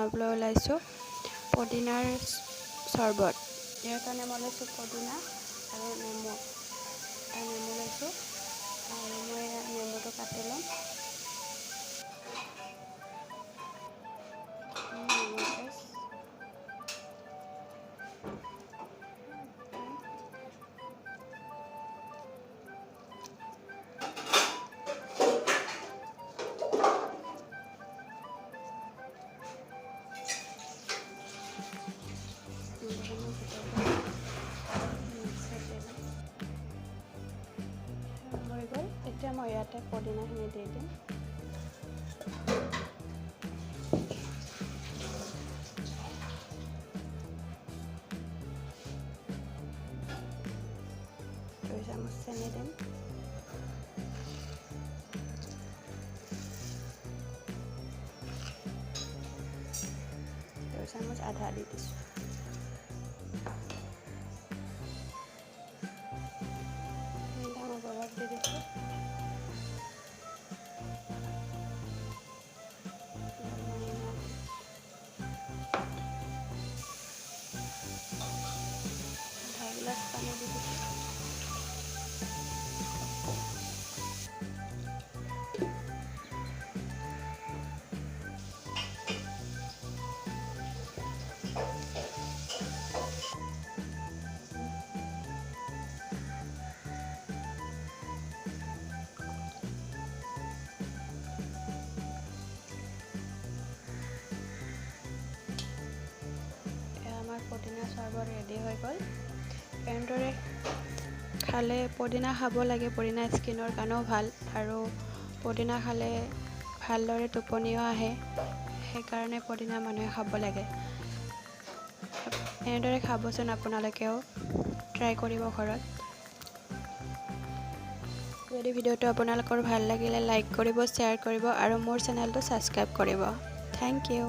বনাবলৈ ওলাইছোঁ পদিনাৰ চৰ্বত। ইয়াৰ কাৰণে মই লৈছোঁ পদিনা আৰু নেমু। নেমু লৈছোঁ আৰু মই নেমুটো কাটি ল'ম। হৈ গ'ল। এতিয়া মই ইয়াতে পদিনাখিনি দি দিম। দুই চামুচ চেনি দিম। দুই চামুচ আধা দি দিছোঁ। ডাঙৰ বৰফ দি দিছোঁ। আধা গিলাচ পানী দি দিছোঁ। আমাৰ পদিনা চৰ্বত ৰেডি হৈ গ'ল। এনেদৰে খালে পদিনা খাব লাগে। পদিনা স্কিনৰ কাৰণেও ভাল আৰু পদিনা খালে ভালদৰে টোপনিও আহে। সেইকাৰণে পদিনা মানুহে খাব লাগে। এনেদৰে খাবচোন, আপোনালোকেও ট্ৰাই কৰিব ঘৰত। যদি ভিডিঅ'টো আপোনালোকৰ ভাল লাগিলে লাইক কৰিব, শ্বেয়াৰ কৰিব আৰু মোৰ চেনেলটো ছাবস্ক্ৰাইব কৰিব। Thank U.